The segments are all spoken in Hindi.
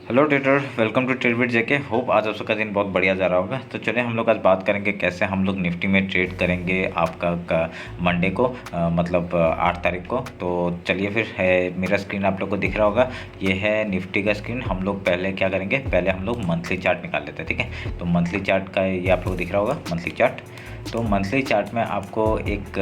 Hello trader, welcome to Tradebit JK. Hope आज आप सबका दिन बहुत बढ़िया जा रहा होगा। तो चलिए हम लोग आज बात करेंगे कैसे हम लोग निफ्टी में ट्रेड करेंगे आपका मंडे को, मतलब 8 तारीख को। तो चलिए फिर मेरा स्क्रीन आप लोग को दिख रहा होगा, ये है निफ्टी का स्क्रीन। हम लोग पहले क्या करेंगे, पहले हम लोग मंथली चार्ट निकाल लेते हैं, ठीक है। तो मंथली चार्ट का ये आप लोग को दिख रहा होगा मंथली चार्ट। तो मंथली चार्ट में आपको एक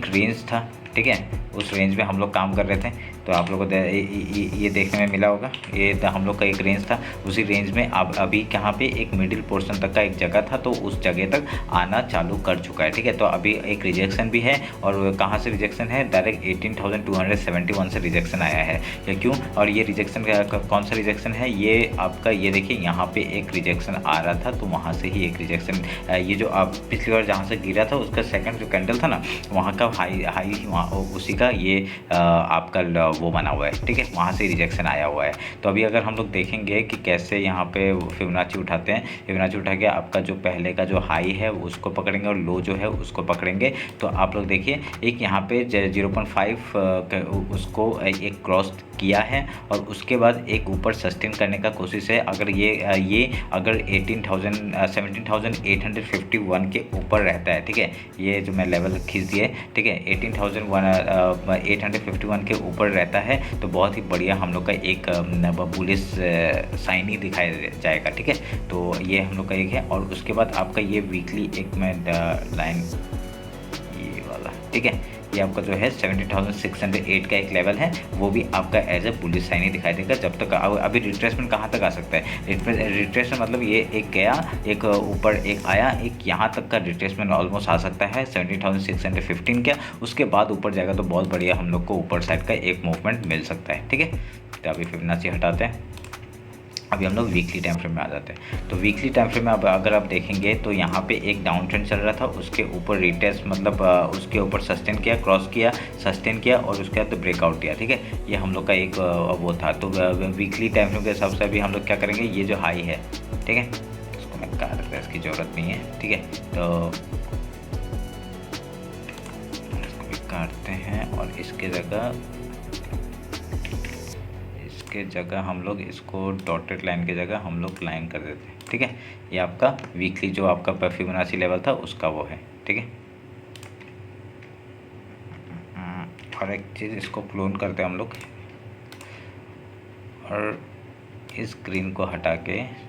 रेंज था, ठीक है। उस रेंज में हम लोग काम कर रहे थे। तो आप लोगों को ये देखने में मिला होगा, ये हम लोग का एक रेंज था। उसी रेंज में अब अभी कहाँ पे एक मिडिल पोर्शन तक का एक जगह था, तो उस जगह तक आना चालू कर चुका है, ठीक है। तो अभी एक रिजेक्शन भी है, और कहाँ से रिजेक्शन है, डायरेक्ट 18,271 से रिजेक्शन आया है। या क्यों, और ये रिजेक्शन कौन सा रिजेक्शन है, ये आपका ये देखिए यहाँ पे एक रिजेक्शन आ रहा था, तो वहाँ से ही एक रिजेक्शन, ये जो आप पिछली बार जहाँ से गिरा था उसका सेकेंड जो कैंडल था ना, वहाँ का हाई उसी का ये आपका वो बना हुआ है, ठीक है। वहाँ से रिजेक्शन आया हुआ है। तो अभी अगर हम लोग देखेंगे कि कैसे यहाँ पे फिबोनाची उठाते हैं, फिबोनाची उठा के आपका जो पहले का जो हाई है उसको पकड़ेंगे और लो जो है उसको पकड़ेंगे। तो आप लोग देखिए, एक यहाँ पे 0.5 उसको एक क्रॉस किया है, और उसके बाद एक ऊपर सस्टेन करने का कोशिश है। अगर ये अगर 17,851 के ऊपर रहता है, ठीक है, ये जो मैं लेवल खींच दिए, ठीक है, 18,851 के ऊपर रहता है, तो बहुत ही बढ़िया हम लोग का एक बुलिश साइन ही दिखाया जाएगा, ठीक है। तो ये हम लोग का एक है, और उसके बाद आपका ये वीकली एक मैं लाइन ये वाला, ठीक है, ये आपका जो है 17,608 का एक लेवल है, वो भी आपका एज ए बुलिश साइन ही दिखाई देगा। जब तक अभी रिट्रेसमेंट कहाँ तक आ सकता है, रिट्रेसमेंट मतलब ये एक गया, एक ऊपर एक आया, एक यहाँ तक का रिट्रेसमेंट ऑलमोस्ट आ सकता है 17,615 का। उसके बाद ऊपर जाएगा तो बहुत बढ़िया हम लोग को ऊपर साइड का एक मूवमेंट मिल सकता है, ठीक है। तो अभी फिबोनाची हटाते हैं, अभी हम लोग वीकली टाइम फ्रेम में आ जाते हैं। तो वीकली टाइम फ्रेम में अब अगर आप देखेंगे तो यहाँ पे एक डाउन ट्रेंड चल रहा था, उसके ऊपर रिटेस्ट मतलब उसके ऊपर सस्टेन किया, क्रॉस किया, सस्टेन किया, और उसके बाद तो ब्रेकआउट किया, ठीक है। ये हम लोग का एक वो था। तो वीकली टाइम फ्रेम के हिसाब से अभी हम लोग क्या करेंगे, ये जो हाई है, ठीक है, इसको मैं काट देता हूं, इसकी ज़रूरत नहीं है, ठीक है। तो इसको भी काटते हैं, और इसके जगह हम लोग इसको डॉटेड लाइन की जगह हम लोग लाइन कर देते हैं, ठीक है। ये आपका वीकली जो आपका फिबोनाची लेवल था उसका वो है, ठीक है। और एक चीज़, इसको क्लोन करते हैं हम लोग, और इस ग्रीन को हटा के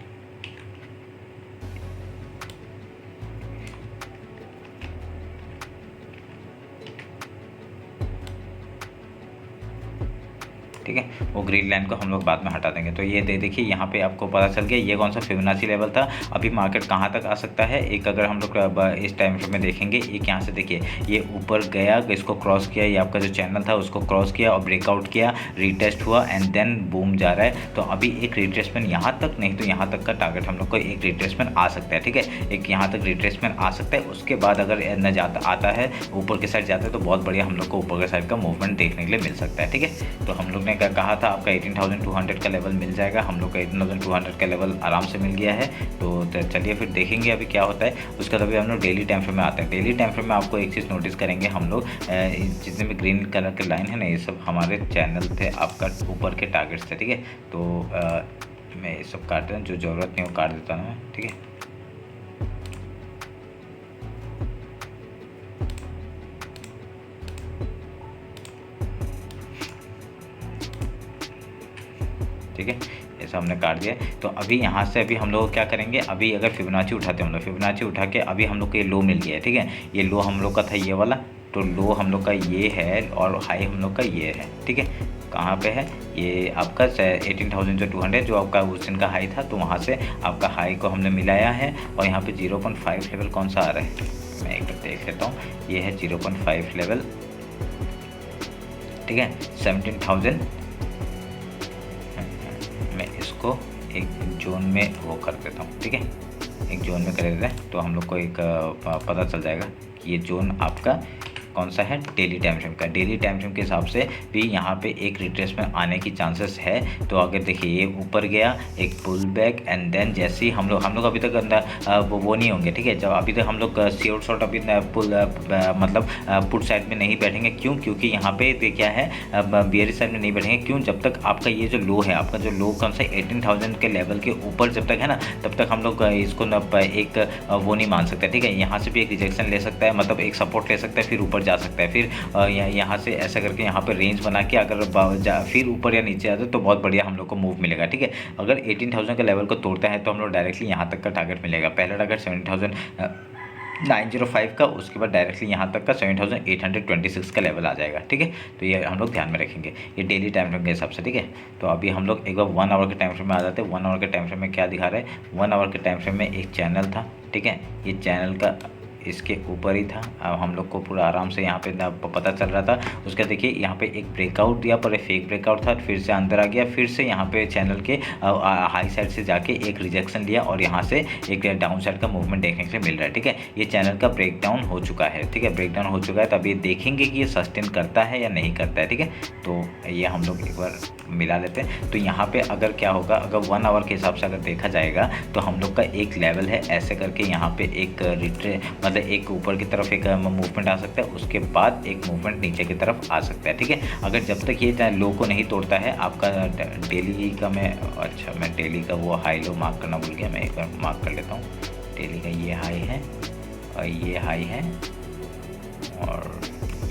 ठीक है, वो ग्रीन लाइन को हम लोग बाद में हटा देंगे। तो ये देखिए यहाँ पे आपको पता चल गया ये कौन सा फिबोनाची लेवल था। अभी मार्केट कहाँ तक आ सकता है, एक अगर हम लोग इस टाइम फ्रेम में देखेंगे, एक यहाँ से देखिए ये ऊपर गया, इसको क्रॉस किया, ये आपका जो चैनल था उसको क्रॉस किया और ब्रेकआउट किया, रिटेस्ट हुआ, एंड देन बूम जा रहा है। तो अभी एक रिट्रेसमेंट यहाँ तक नहीं तो यहाँ तक का टारगेट हम लोग को एक रिट्रेसमेंट आ सकता है, ठीक है। एक यहाँ तक रिट्रेसमेंट आ सकता है, उसके बाद अगर न जाता आता है ऊपर के साइड जाता है, तो बहुत बढ़िया हम लोग को ऊपर के साइड का मूवमेंट देखने के लिए मिल सकता है, ठीक है। तो हम लोग ने कहा था आपका 18,200 का लेवल मिल जाएगा, हम लोग का 18,200 का लेवल आराम से मिल गया है। तो चलिए फिर देखेंगे अभी क्या होता है। उसके बाद अभी हम लोग डेली टाइम फ्रेम में आते हैं। डेली टाइम फ्रेम में आपको एक चीज़ नोटिस करेंगे, हम लोग जितने भी ग्रीन कलर के लाइन है ना, ये सब हमारे चैनल थे, आपका ऊपर के टारगेट्स थे, ठीक है। तो मैं ये सब काट रहा हूँ, जो ज़रूरत नहीं वो काट देता हूँ मैं, ठीक है। ठीक है, ऐसा हमने काट दिया। तो अभी यहाँ से अभी हम लोग क्या करेंगे, अभी अगर फिबोनाची उठाते हैं हम लोग, फिबोनाची उठा के अभी हम लोग को ये लो मिल गया है, ठीक है। ये लो हम लोग का था ये वाला, तो लो हम लोग का ये है, और हाई हम लोग का ये है, ठीक है। कहाँ पे है ये आपका 18,200 जो आपका उस दिन का हाई था, तो वहाँ से आपका हाई को हमने मिलाया है। और यहाँ पे 0.5 लेवल कौन सा आ रहा है, मैं एक बार देख लेता हूँ। ये है 0.5 लेवल, ठीक है, 17,000। मैं इसको एक जोन में वो कर देता हूँ, ठीक है, एक जोन में कर देते हैं, तो हम लोग को एक पता चल जाएगा कि ये जोन आपका कौन सा है, डेली टाइम फ्रेम का। डेली टाइम फ्रेम के हिसाब से भी यहाँ पे एक रिट्रेसमेंट आने की चांसेस है। तो अगर देखिए ये ऊपर गया, एक पुल बैक, एंड देन जैसे ही हम लोग अभी तक वो नहीं होंगे, ठीक है। जब अभी तक हम लोग शेयर शॉट अभी पुल मतलब पुट साइड में नहीं बैठेंगे। क्यों? क्योंकि यहाँ पे क्या है, बियरिश साइड में नहीं बैठेंगे। क्यों? जब तक आपका ये जो लो है, आपका जो लो कौन सा 18,000 के लेवल के ऊपर जब तक है ना, तब तक हम लोग इसको एक वो नहीं मान सकते, ठीक है। यहाँ से भी एक रिजेक्शन ले सकता है, मतलब एक सपोर्ट ले सकता है, फिर ऊपर जा सकता है, फिर यहाँ से ऐसा करके यहाँ पर रेंज बना के अगर फिर ऊपर या नीचे आता है तो बहुत बढ़िया हम लोग को मूव मिलेगा, ठीक है। अगर 18,000 के लेवल को तोड़ता है तो हम लोग डायरेक्टली यहाँ तक का टारगेट मिलेगा। पहला टारगेट 70,905 का, उसके बाद डायरेक्टली यहाँ तक का 7,826 का लेवल आ जाएगा, ठीक है। तो ये हम लोग ध्यान में रखेंगे, ये डेली टाइम फ्रेम के हिसाब से, ठीक है। तो अभी हम लोग एक बार 1 आवर के टाइम फ्रेम में आ जाते हैं। 1 आवर के टाइम फ्रेम में क्या दिखा रहा है, 1 आवर के टाइम फ्रेम में एक चैनल था, ठीक है। ये चैनल का इसके ऊपर ही था। अब हम लोग को पूरा आराम से यहाँ पे पता चल रहा था। उसका देखिए यहाँ पे एक ब्रेकआउट दिया, पर एक फेक ब्रेकआउट था, फिर से अंदर आ गया, फिर से यहाँ पे चैनल के हाई साइड से जाके एक रिजेक्शन लिया और यहाँ से एक डाउन साइड का मूवमेंट देखने के लिए मिल रहा है, ठीक है। ये चैनल का ब्रेक डाउन हो चुका है, ठीक है, ब्रेक डाउन हो चुका है। तो अभी देखेंगे कि ये सस्टेन करता है या नहीं करता है, ठीक है। तो ये हम लोग एक बार मिला लेते हैं। तो यहाँ पे अगर क्या होगा, अगर 1 आवर के हिसाब से अगर देखा जाएगा तो हम लोग का एक लेवल है, ऐसे करके यहाँ पे एक मतलब एक ऊपर की तरफ एक मूवमेंट आ सकता है, उसके बाद एक मूवमेंट नीचे की तरफ आ सकता है, ठीक है। अगर जब तक ये लो को नहीं तोड़ता है आपका डेली का, मैं डेली का वो हाई लो मार्क करना भूल गया, मैं एक बार मार्क कर लेता हूँ। डेली का ये हाई है और ये हाई है और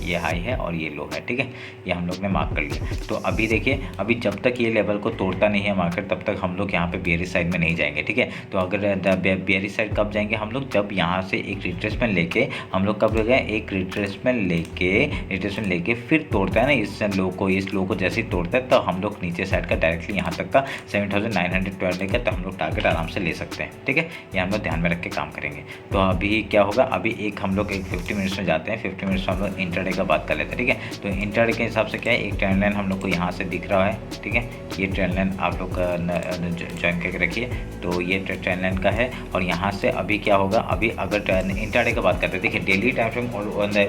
ये हाई है और ये लो है, ठीक है। ये हम लोग ने मार्क कर लिया। तो अभी देखिए, अभी जब तक ये लेवल को तोड़ता नहीं है मार्केट, तब तक हम लोग यहाँ पे बेयरिश साइड में नहीं जाएंगे, ठीक है। तो अगर बेयरिश साइड कब जाएंगे हम लोग, जब यहाँ से एक रिट्रेसमेंट लेके हम लोग कब गए, एक रिट्रेसमेंट लेके फिर तोड़ता है ना इस लो को जैसे ही तोड़ता है, तो हम लोग नीचे साइड का डायरेक्टली यहाँ तक का 7,912 लेकर तो हम लोग टारगेट आराम से ले सकते हैं, ठीक है। ये हम लोग ध्यान में रख के काम करेंगे। तो अभी क्या होगा, अभी हम लोग 50 मिनट्स में जाते हैं। 50 मिनट्स में हम लोग इंटरडे का बात कर लेते हैं, ठीक है। तो इंटरडे के हिसाब से क्या है, एक ट्रेंड लाइन हम लोग को यहाँ से दिख रहा है, ठीक है। ये ट्रेंड लाइन आप लोग ज्वाइन करके रखिए। तो ये ट्रेंड लाइन का है और यहाँ से अभी क्या होगा, अभी अगर इंटरडे का बात करते हैं, देखिए डेली टाइम फ्रेम और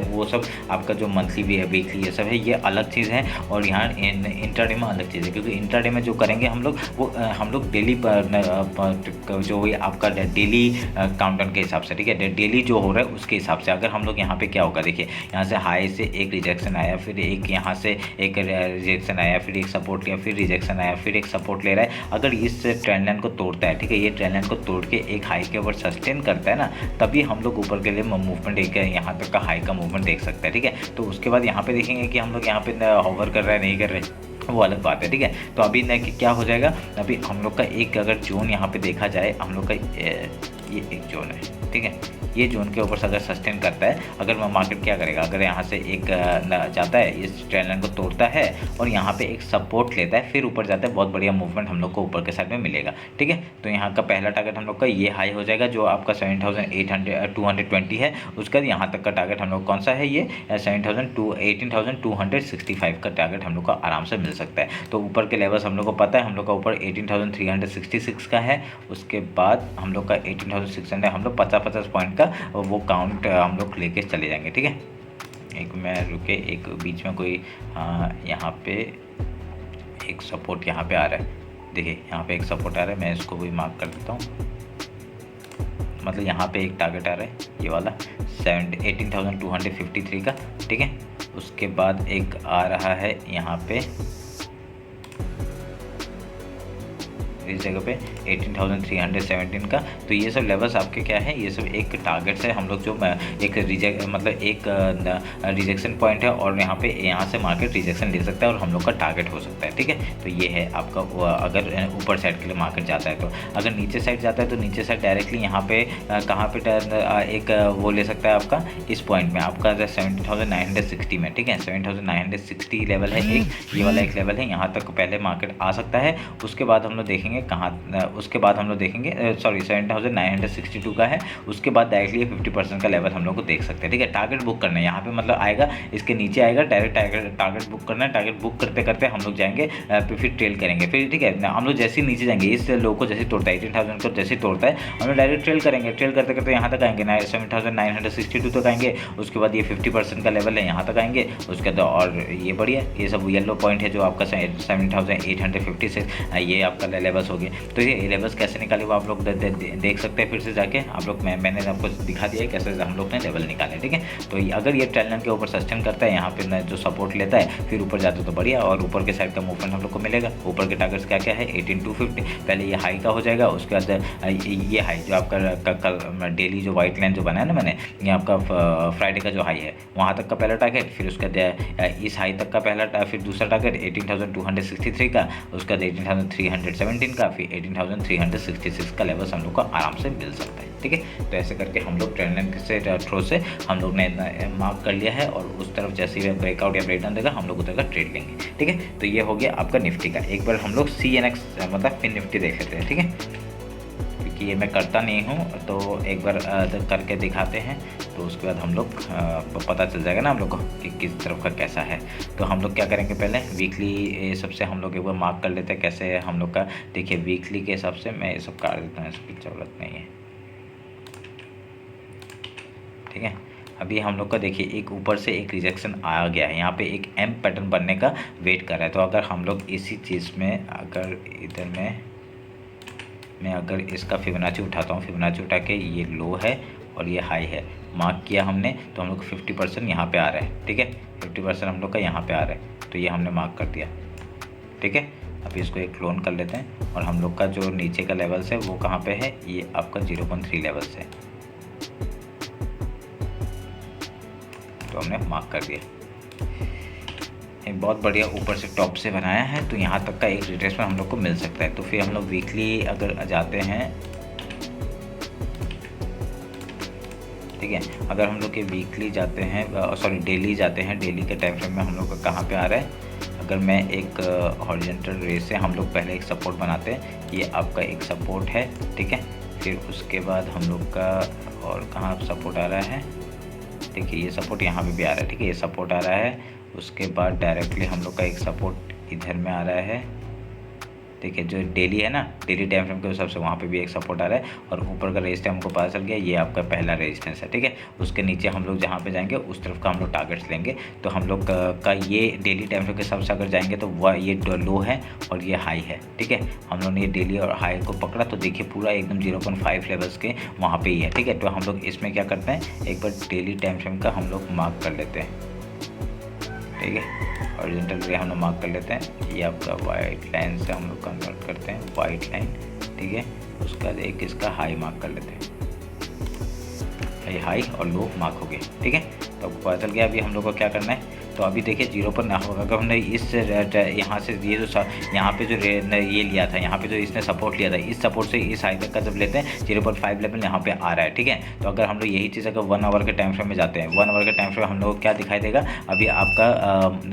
वो सब आपका जो मंथली भी है, वीकली ये सब है, ये अलग चीज़ है और यहाँ इंटरडे में अलग चीज़ है। क्योंकि इंटरडे में जो करेंगे हम लोग वो हम लोग डेली जो आपका डेली काउंटडाउन के हिसाब से, ठीक है, डेली जो हो रहा है उसके हिसाब से। अगर हम लोग यहाँ पे क्या होगा, देखिए यहाँ से हाई से एक रिजेक्शन आया, फिर एक यहाँ से एक रिजेक्शन आया, फिर एक सपोर्ट लिया, फिर रिजेक्शन आया, फिर एक सपोर्ट ले रहा है। अगर इस ट्रेंड लाइन को तोड़ता है, ठीक है, ये ट्रेंड लाइन को तोड़ के एक हाई के ऊपर सस्टेन करता है ना, तभी हम लोग ऊपर के लिए मूवमेंट एक यहाँ तक का हाई का मूवमेंट देख सकते हैं, ठीक है। तो उसके बाद यहाँ पे देखेंगे कि हम लोग यहाँ पे होवर कर रहा है नहीं कर रहे, वो अलग बात है, ठीक है। तो अभी क्या हो जाएगा, अभी हम लोग का एक अगर जोन यहाँ पे देखा जाए, हम लोग का ये एक जोन है, ठीक है। ये जोन के ऊपर से अगर सस्टेन करता है, अगर मार्केट क्या करेगा, अगर यहाँ से एक जाता है, इस ट्रेंड लाइन को तोड़ता है और यहाँ पे एक सपोर्ट लेता है, फिर ऊपर जाता है, बहुत बढ़िया मूवमेंट हम लोग को ऊपर के साइड में मिलेगा, ठीक है। तो यहाँ का पहला टारगेट हम लोग का ये हाई हो जाएगा, जो आपका 7,220 है। उसका यहाँ तक का टारगेट हम लोग कौन सा है, ये 18,265 का टारगेट हम लोग का आराम से मिल सकता है। तो ऊपर के लेवल्स हम लोग को पता है, हम लोग का ऊपर 18,366 का है, उसके बाद हम लोग का 18,600, हम लोग 50-50 पॉइंट वो काउंट हम लोग लेके चले जाएंगे, ठीक है। एक मैं रुके, एक बीच में कोई यहाँ पे एक सपोर्ट यहाँ पे आ रहा है, देखिए यहाँ पे एक सपोर्ट आ रहा है, मैं इसको भी मार्क कर देता हूँ। मतलब यहाँ पे एक टारगेट आ रहा है ये वाला 18,253 का, ठीक है। उसके बाद एक आ रहा है यहाँ पे इस जगह पे 18,317 का। तो ये सब लेवल्स आपके क्या है, ये सब एक टारगेट्स है हम लोग, जो एक रिजेक्शन पॉइंट है और यहाँ से मार्केट रिजेक्शन ले सकता है और हम लोग का टारगेट हो सकता है, ठीक है। तो ये है आपका, अगर ऊपर साइड के लिए मार्केट जाता है। तो अगर नीचे साइड जाता है तो नीचे साइड डायरेक्टली यहाँ पे कहाँ पे एक वो ले सकता है आपका, इस पॉइंट में आपका 70,960 में, ठीक है। 70,960 लेवल है एक, ये वाला एक लेवल है, यहाँ तक पहले मार्केट आ सकता है। उसके बाद हम लोग देखेंगे देखेंगे कहाँ, उसके बाद हम लोग देखेंगे सॉरी 7962 का है, उसके बाद डायरेक्टली ये 50% का लेवल हम लोग को देख सकते हैं। ठीक है, टारगेट बुक करना है यहाँ पे, मतलब आएगा इसके नीचे आएगा डायरेक्ट टारगेट बुक करना है। टारगेट बुक करते करते हम लोग जाएंगे फिर ट्रेल करेंगे फिर। ठीक है, हम लोग जैसे ही नीचे जाएंगे इस लो को जैसे तोड़ता है 18,000 को जैसे तोड़ता है हम लोग डायरेक्ट ट्रेल करेंगे। ट्रेल करते करते यहाँ तक आएंगे 7962 तक आएंगे, उसके बाद ये 50% का लेवल है यहाँ तक आएंगे, उसके बाद और ये बढ़िया ये सब येलो पॉइंट है जो आपका 7856 ये आपका लेवल्स हो गए। तो ये लेवल्स कैसे निकाले वो आप लोग देख सकते हैं फिर से जाके आप लोग। मैंने आपको दिखा दिया है कैसे हम लोग ने लेवल निकाले। ठीक है, तो अगर ये ट्रेल लाइन के ऊपर सस्टेन करता है यहाँ पे जो सपोर्ट लेता है फिर ऊपर जाता है तो बढ़िया, और ऊपर के साइड का मूवमेंट हम लोग को मिलेगा। ऊपर के टारगेट्स क्या क्या है 18250, पहले ये हाई का हो जाएगा, उसके बाद ये हाई जो आपका कल डेली जो वाइट लाइन जो बना है ना मैंने, ये आपका फ्राइडे का जो हाई है वहाँ तक का पहला टारगेट, फिर उसके इस हाई तक का पहला फिर दूसरा टारगेट 18,263 का, उसके बाद 18,317 का, फिर 18,366 का लेवल हम लोग को आराम से मिल सकता है। ठीक है, तो ऐसे करके हम लोग ट्रेंड लाइन से थ्रो से हम लोग ने मार्क कर लिया है, और उस तरफ जैसे ही ब्रेकआउट या ब्रेकडाउन देगा हम लोग उधर का ट्रेड लेंगे। ठीक है, तो ये हो गया आपका निफ्टी का। एक बार हम लोग CNX मतलब फिन निफ्टी देख लेते हैं। ठीक है, क्योंकि ये मैं करता नहीं हूँ तो एक बार करके दिखाते हैं, तो उसके बाद हम लोग पता चल जाएगा ना हम लोग को कि किस तरफ का कैसा है। तो हम लोग क्या करेंगे पहले वीकली सबसे हम लोग एक बार मार्क कर लेते हैं कैसे हम लोग का। देखिए वीकली के हिसाब से मैं ये सब काट देता हूँ, इसकी ज़रूरत नहीं है। ठीक है, अभी हम लोग का देखिए एक ऊपर से एक रिजेक्शन आ गया है, यहाँ पे एक एम पैटर्न बनने का वेट कर रहा है। तो अगर हम लोग इसी चीज़ में अगर इधर में मैं अगर इसका फिबोनाची उठाता हूँ, फिबोनाची उठा के ये लो है और ये हाई है मार्क किया हमने, तो हम लोग को 50% यहाँ पे आ रहा है। ठीक है, 50% हम लोग का यहाँ पे आ रहा है, तो ये हमने मार्क कर दिया। ठीक है, अब इसको एक क्लोन कर लेते हैं, और हम लोग का जो नीचे का लेवल्स है वो कहाँ पे है, ये आपका 0.3 लेवल्स है, तो हमने मार्क कर दिया। एक बहुत बढ़िया ऊपर से टॉप से बनाया है, तो यहाँ तक का एक रिट्रेसमेंट हम लोग को मिल सकता है। तो फिर हम लोग वीकली अगर जाते हैं, ठीक है, अगर हम लोग के वीकली जाते हैं सॉरी डेली जाते हैं, डेली के टाइम फ्रेम में हम लोग का कहाँ पे आ रहा है। अगर मैं एक हॉरिजॉन्टल रे से हम लोग पहले एक सपोर्ट बनाते हैं, ये आपका एक सपोर्ट है। ठीक है, फिर उसके बाद हम लोग का और कहाँ सपोर्ट आ रहा है, देखिए ये सपोर्ट यहाँ पे भी आ रहा है। ठीक है, ये सपोर्ट आ रहा है, उसके बाद डायरेक्टली हम लोग का एक सपोर्ट इधर में आ रहा है। देखिए जो डेली है ना, डेली टाइम फ्रेम के हिसाब से वहाँ पे भी एक सपोर्ट आ रहा है, और ऊपर का रेजिस्टेंस हमको पता चल गया ये आपका पहला रेजिस्टेंस है। ठीक है, उसके नीचे हम लोग जहाँ पे जाएंगे उस तरफ का हम लोग टारगेट्स लेंगे। तो हम लोग का ये डेली टाइम फ्रेम के हिसाब से अगर जाएंगे तो वह ये लो है और ये हाई है। ठीक है, हम लोग ने ये डेली और हाई को पकड़ा, तो देखिए पूरा एकदम 0.5 लेवल्स के वहाँ पर ही है। ठीक है, तो हम लोग इसमें क्या करते हैं, एक बार डेली टाइम फ्रेम का हम लोग मार्क कर लेते हैं। ठीक है, हॉरिजॉन्टल रे हम लोग मार्क कर लेते हैं, ये आपका वाइट लाइन से हम लोग कन्वर्ट करते हैं वाइट लाइन। ठीक है, उसके बाद एक इसका हाई मार्क कर लेते हैं, ये हाई और लो मार्क हो गए। ठीक है, तो आपको पता चल गया अभी हम लोग को क्या करना है। तो अभी देखिए 0 पर ना होगा, अगर हमने इस यहाँ से ये जो यहाँ पे जो ये लिया था, यहाँ पे जो इसने सपोर्ट लिया था, इस सपोर्ट से इस हाई तक का जब लेते हैं 0.5 लेवल यहाँ पे आ रहा है। ठीक है, तो अगर हम लोग यही चीज़ अगर 1 आवर के टाइम फ्रेम में जाते हैं, 1 आवर के टाइम फ्रेम हम लोग को क्या दिखाई देगा, अभी आपका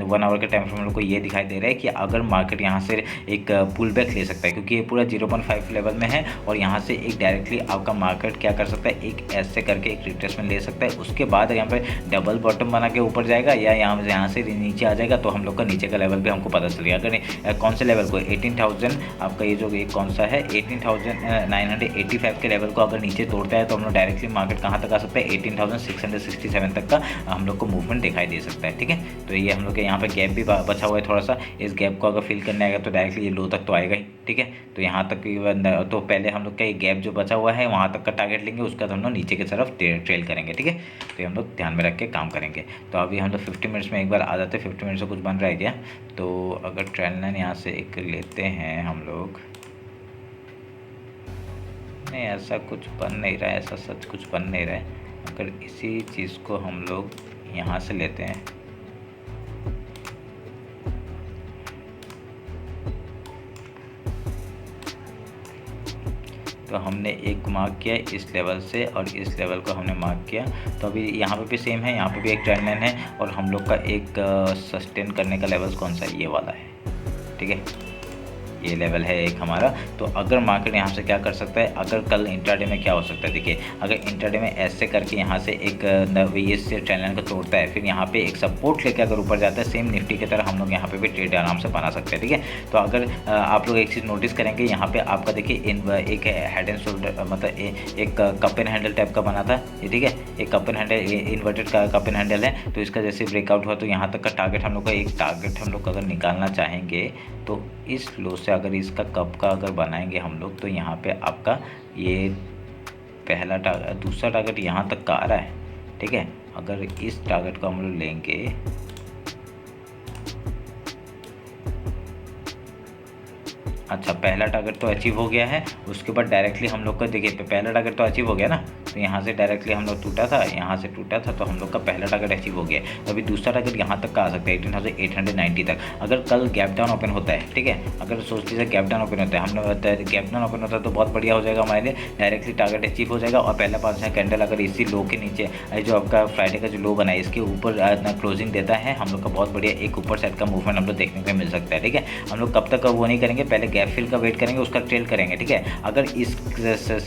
1 आवर के टाइम फ्रेम हम लोग को ये दिखाई दे रहा है कि अगर मार्केट यहाँ से एक पुल बैक ले सकता है, क्योंकि ये पूरा 0.5 लेवल में है, और यहाँ से एक डायरेक्टली आपका मार्केट क्या कर सकता है, एक ऐसे करके एक रिट्रेसमेंट ले सकता है। उसके बाद यहाँ पर डबल बॉटम बना के ऊपर जाएगा, या यहाँ से नीचे आ जाएगा, तो हम लोग का नीचे का लेवल भी हमको पता चल गया। अगर कौन से लेवल को 18,000 आपका ये जो एक कौन सा है 18,985 के लेवल को अगर नीचे तोड़ता है, तो हम लोग डायरेक्टली मार्केट कहाँ तक आ सकता है 18,667 तक का हम लोग को मूवमेंट दिखाई दे सकता है। ठीक है, तो ये हम लोग के यहाँ पे गैप भी बचा हुआ है थोड़ा सा, इस गैप को अगर फिल करने आएगा तो डायरेक्टली ये लो तक तो आएगा ही। ठीक है, तो यहाँ तक तो पहले हम लोग का ये गैप जो बचा हुआ है वहाँ तक का टारगेट लेंगे, उसके बाद हम लोग नीचे की तरफ ट्रेल करेंगे। ठीक है, तो हम लोग ध्यान में रख के काम करेंगे। तो अभी हम लोग 50 मिनट्स में एक बार आ जाते हैं, 50 मिनट से कुछ बन रहा है क्या। तो अगर ट्रेंड लाइन यहाँ से एक लेते हैं हम लोग, नहीं ऐसा कुछ बन नहीं रहा है, ऐसा सच कुछ बन नहीं रहा है। अगर इसी चीज़ को हम लोग यहाँ से लेते हैं, तो हमने एक मार्क किया इस लेवल से और इस लेवल को हमने मार्क किया। तो अभी यहाँ पे भी सेम है, यहाँ पे भी एक ट्रेंड लाइन है, और हम लोग का एक सस्टेन करने का लेवल कौन सा है, ये वाला है। ठीक है, ये लेवल है एक हमारा। तो अगर मार्केट यहाँ से क्या कर सकता है, अगर कल इंट्राडे में क्या हो सकता है, देखिए अगर इंट्राडे में ऐसे करके यहाँ से एक ये ट्रेंड लाइन को तोड़ता है, फिर यहाँ पे एक सपोर्ट लेके अगर ऊपर जाता है, सेम निफ्टी की तरह हम लोग यहाँ पे भी ट्रेड आराम से बना सकते हैं, ठीक है। तो अगर आप लोग एक चीज़ नोटिस करेंगे, यहाँ पे आपका देखिए एक हेड एंड शोल्डर मतलब एक कप एंड हैंडल टाइप का बना था ये, ठीक है। एक कप एंड हैंडल इन्वर्टेड का कप एंड हैंडल है। तो इसका जैसे ब्रेकआउट हुआ तो यहाँ तक का टारगेट हम लोग का, एक टारगेट हम लोग अगर निकालना चाहेंगे तो इस लो से अगर इसका कप का अगर बनाएंगे हम लोग, तो यहाँ पे आपका ये पहला टारगेट, दूसरा टारगेट यहाँ तक का आ रहा है, ठीक है। अगर इस टारगेट को हम लोग लेंगे, अच्छा पहला टारगेट तो अचीव हो गया है, उसके बाद डायरेक्टली हम लोग का देखिए पहला टारगेट तो अचीव हो गया ना, तो यहाँ से डायरेक्टली हम लोग टूटा था, यहाँ से टूटा था, तो हम लोग का पहला टारगेट अचीव हो गया। तो अभी दूसरा टारगेट यहाँ तक का आ सकता है 18,890 तक। अगर कल गैप डाउन ओपन होता है, ठीक है, अगर सोच लीजिए गैप डाउन ओपन होता है, हम लोग गैप डाउन ओपन होता है तो बहुत बढ़िया हो जाएगा हमारे लिए, डायरेक्टली टारगेट अचीव हो जाएगा। और पहला 5 कैंडल अगर इसी लो के नीचे जो आपका फ्राइडे का जो लो बना है इसके ऊपर क्लोजिंग देता है, हम लोग का बहुत बढ़िया एक ऊपर साइड का मूवमेंट हम लोग देखने को मिल सकता है, ठीक है। हम लोग कब तक वो नहीं करेंगे, पहले गैप फिल का वेट करेंगे, उसका ट्रेल करेंगे, ठीक है। अगर इस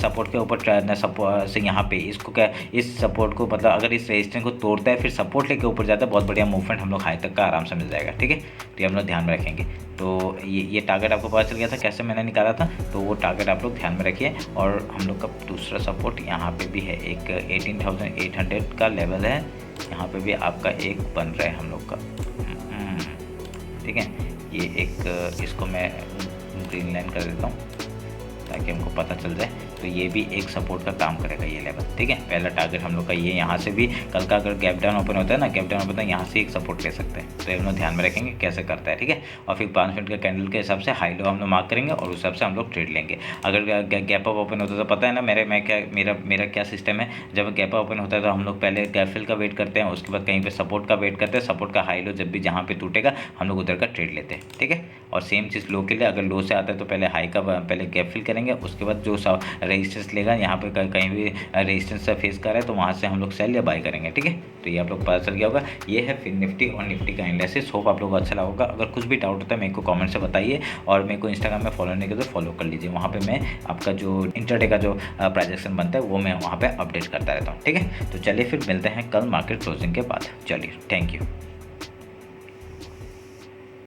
सपोर्ट के ऊपर से यहाँ पे इसको क्या, इस सपोर्ट को मतलब अगर इस रेजिस्टेंस को तोड़ता है फिर सपोर्ट लेके ऊपर जाता है, बहुत बढ़िया मूवमेंट हम लोग हाई तक का आराम से मिल जाएगा, ठीक है। तो ये हम लोग ध्यान में रखेंगे। तो ये टारगेट आपको पता चल गया था कैसे मैंने निकाला था, तो वो टारगेट आप लोग ध्यान में रखिए। और हम लोग का दूसरा सपोर्ट यहाँ पे भी है, एक 18,800 का लेवल है, यहाँ पे भी आपका एक बन रहा है हम लोग का, ठीक है। ये एक इसको मैं ग्रीन लाइन कर देता हूँ ताकि हमको पता चल जाए। तो ये भी एक सपोर्ट का काम करेगा ये लेवल, ठीक है। पहला टारगेट हम लोग का ये, यहाँ से भी कल का अगर गैप डाउन ओपन होता है ना, गैप डाउन ओपन होता है यहाँ से एक सपोर्ट ले सकते हैं। तो ये हम लोग ध्यान में रखेंगे कैसे करता है, ठीक है। और फिर 5 मिनट के कैंडल के हिसाब से हाई लो हम लोग मार्क करेंगे और उस हिसाब से हम लोग ट्रेड लेंगे। अगर गैप अप ओपन होता है तो पता है ना मेरा क्या सिस्टम है, जब गैप अप ओपन होता है तो हम लोग पहले गैप फिल का वेट करते हैं, उसके बाद कहीं पर सपोर्ट का वेट करते हैं, सपोर्ट का हाई लो जब भी जहाँ पे टूटेगा हम लोग उधर का ट्रेड लेते हैं, ठीक है। और सेम चीज़ लो के लिए, अगर लो से आता है तो पहले हाई का पहले गैप फिल करेंगे, उसके बाद जो रेजिस्टेंस लेगा यहाँ पे कहीं भी रेजिस्टेंस से फेस कर रहा है तो वहाँ से हम लोग सेल या बाय करेंगे, ठीक है। तो ये आप लोग पता चल गया होगा। ये है फिर निफ्टी और निफ्टी का एनालिसिस। होप आप लोगों को अच्छा लगा होगा। अगर कुछ भी डाउट होता है मेरे को कमेंट से बताइए, और मेरे को इंस्टाग्राम में फॉलो नहीं किया तो फॉलो कर लीजिए, वहाँ पे मैं आपका जो इंटरडे का जो प्रोजेक्शन बनता है वो मैं वहाँ पर अपडेट करता रहता हूँ, ठीक है। तो चलिए फिर मिलते हैं कल मार्केट क्लोजिंग के बाद। चलिए, थैंक यू।